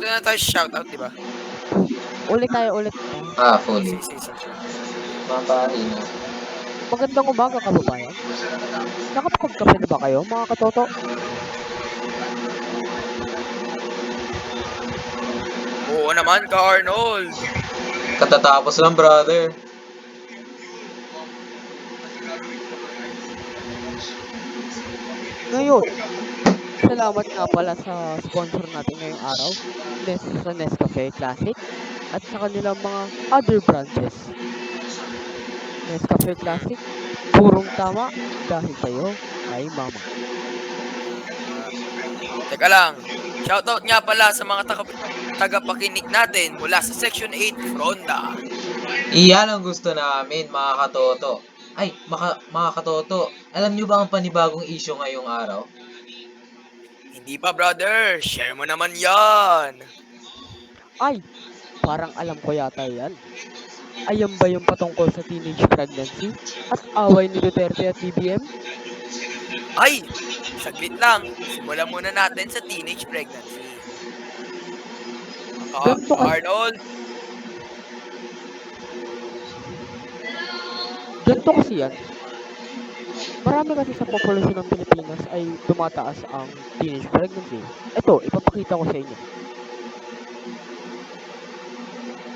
Doon na tayo shoutout, di ba? Ulit tayo, ulit tayo. Fully. Sige. Mapahina. Magandang umaga, kababayan. Nakapagkape na ba kayo, mga katoto? Oo naman, ka-Arnold. Katatapos lang, brother. Ngayon, salamat nga pala sa sponsor natin ngayong araw, sa Nescafe Classic, at sa kanilang mga other branches. Nescafe Classic, purong tama dahil sa'yo ay mama. Teka lang. Shoutout nga pala sa mga tagapakinig natin mula sa Section 8 Fronda. Iyan ang gusto namin, mga katoto. Ay, mga katoto, alam nyo ba ang panibagong issue ngayong araw? Hindi pa, brother. Share mo naman yan. Ay, parang alam ko yata yan. Ayan ba yung patungkol sa teenage pregnancy at away ni Duterte at BBM? Ay, saglit lang. Simulan muna natin sa teenage pregnancy. Ganito kasi, Arnold, ganito kasi yan. Marami kasi sa populasyon ng Pilipinas ay tumataas ang teenage pregnancy. Ito, ipapakita ko sa inyo.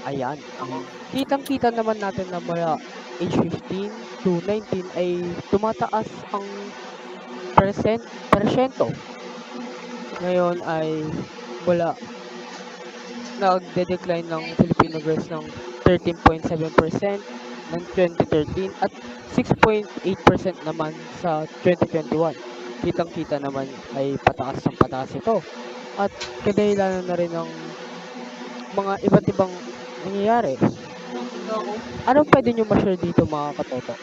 Ayan. Kitang-kita naman natin na mula age 15 to 19 ay tumataas ang persyento. Ngayon ay mula nagde-decline ng Filipino girls ng 13.7% ng 2013 at 6.8% naman sa 2021. Kitang-kita naman ay pataas ng pataas ito. At kadahilanan na rin ng mga iba't ibang nangyayari. Anong pwede nyo ma-share dito, mga katoto?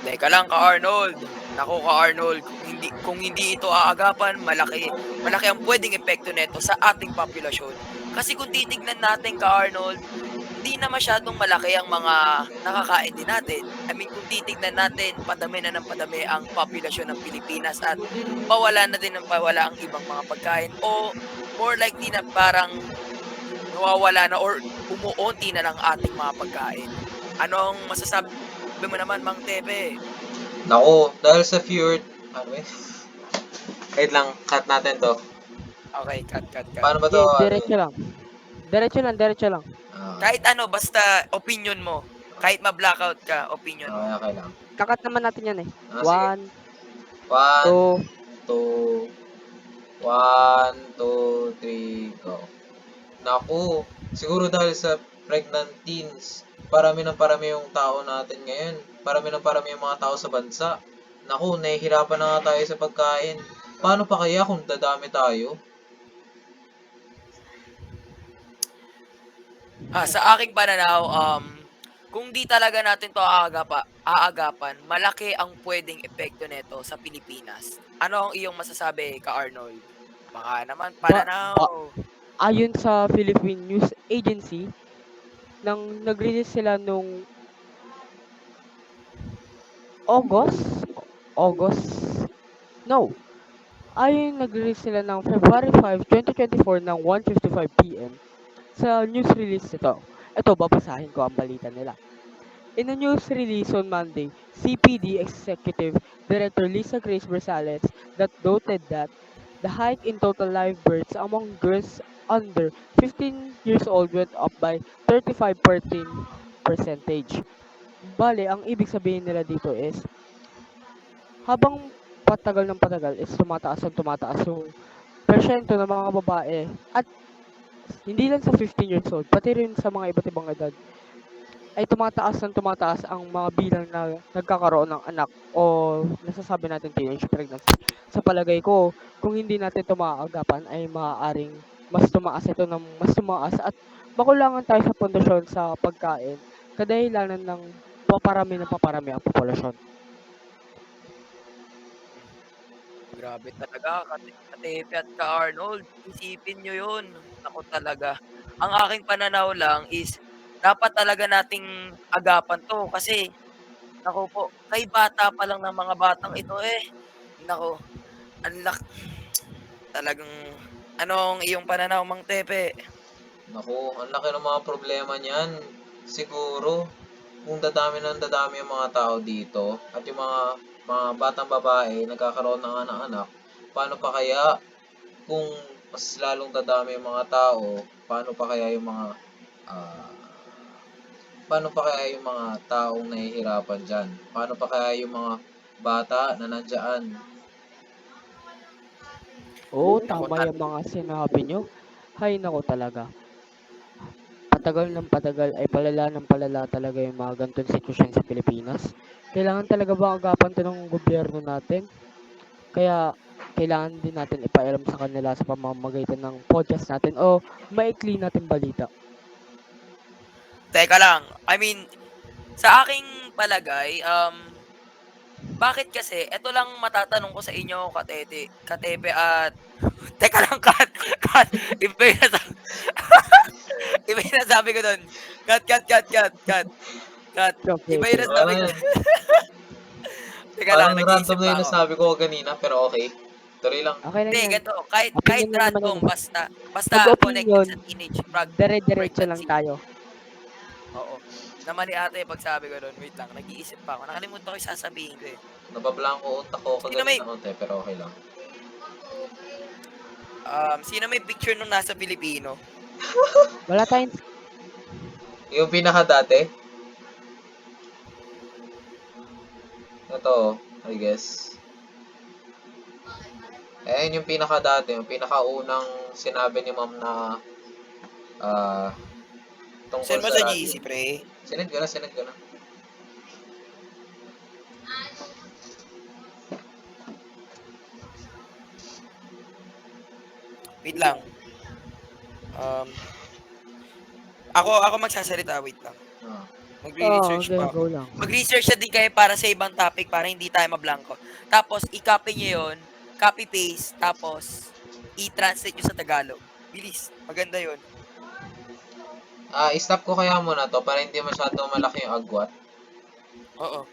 teka lang, ka-Arnold. Naku, ka-Arnold, kung hindi ito aagapan, malaki ang pwedeng epekto nito sa ating populasyon. Kasi kung titignan natin, ka-Arnold, hindi na masyadong malaki ang mga nakakain din natin. I mean, kung titignan natin, padami na ng padami ang populasyon ng Pilipinas at pawala na din ng pawala ang ibang mga pagkain o more likely na parang nawawala na or umuunti na lang ating mga pagkain. Anong masasabi mo naman, Mang Tepe? Naku, dahil sa fewer... Ano eh? Wait lang, cut natin to. Okay, cut. Paano ba to? Diretso lang. Diretso lang. Kahit ano, basta opinion mo. Kahit ma-blackout ka, opinion mo. Okay lang. Kakat naman natin yan eh. Sige. 1, 2, 2, 1, 2, 3, go. Naku, siguro dahil sa pregnant teens, parami yung tao natin ngayon. Parami yung mga tao sa bansa. Naku, nahihirapan na nga tayo sa pagkain. Paano pa kaya kung dadami tayo? Sa aking pananaw, kung di talaga natin to aagapan, malaki ang pwedeng epekto nito sa Pilipinas. Ano ang iyong masasabi, ka-Arnold? Baka naman, pananaw. Ayon sa Philippine News Agency, nag-release sila nung nag-release sila ng February 5, 2024 ng 1:55 PM sa news release ito. Ito, babasahin ko ang balita nila. In a news release on Monday, CPD Executive Director Lisa Grace Rosales that noted that the hike in total live births among girls under 15 years old went up by 35.14%. Bale, ang ibig sabihin nila dito is, habang patagal ng patagal is tumataas yung persyento ng mga babae at hindi lang sa 15 years old, pati rin sa mga iba't ibang edad ay tumataas ang mga bilang na nagkakaroon ng anak o nasasabi natin teenage pregnancy. Sa palagay ko, kung hindi natin ito maaagapan ay maaaring mas tumaas at makulangan tayo sa pundasyon sa pagkain kadahilanan ng paparami ang populasyon. Grabe talaga, Katepe at ka-Arnold. Isipin nyo yun. Ako talaga. Ang aking pananaw lang is, dapat talaga nating agapan to kasi, naku po, kay bata pa lang ng mga batang ito eh. Naku, talagang Anong iyong pananaw, Mang Tepe? Naku, ang laki ng mga problema niyan. Siguro, kung dadami ng dadami yung mga tao dito at yung mga batang babae nagkakaroon ng anak-anak, paano pa kaya kung mas lalong dadami yung mga tao, paano pa kaya yung mga ah, paano pa kaya yung mga taong nahihirapan diyan? Paano pa kaya yung mga bata na nandiyan? Oo, Naku, tama yung mga sinabi nyo. Hay nako talaga. Patagal ng patagal ay palala ng palala talaga yung mga ganitong sitwasyon sa Pilipinas. Kailangan talaga ba agapan to ng gobyerno natin? Kaya kailangan din natin ipaalam sa kanila sa pamamagitan ng podcast natin o maikli natin balita. teka lang. I mean, sa aking palagay, bakit kasi, eto lang matatanong ko sa inyo, Katepe at teka lang, cut. Iba yung nasabi, iba yung nasabi ko doon. Cut. Okay, Iba yung okay. nasabi ko. Ay, Teka lang, parang random nag-iisip na pa yung ako. nasabi ko kanina, pero okay. Tuloy lang. Okay lang Hindi, yan. ganito, kahit Opinion lang naman random, yan. basta connected Pag-opinion, sa teenage dire-diretso lang pregnancy. tayo. Oo. Namali ata yung pagsabi ko doon. Wait lang, nag-iisip pa ako. Nakalimutan ko yung sasabihin ko eh. Nabablanko utak ko Sino may, kaganina konti, pero okay lang. sino may picture nung nasa Pilipino? Wala tayong Yung pinaka dati, ito, I guess. Ayun yung pinaka dati, yung pinakaunang sinabi ni ma'am na ah tungkol Send mo sa sa radio. GC, pre. Sinend ko na, sinend ko na. Wait lang. Um, ako magsasalita. Wait lang. Ah. Magre-research okay, pa go ako. lang. Mag-research na din kayo para sa ibang topic para hindi tayo mablangko. Tapos, i-copy nyo yun. Copy-paste. Tapos, i-translate nyo sa Tagalog. Bilis. Maganda yun. I-stop ko kaya muna to para hindi masyadong malaki yung agwat. Oo.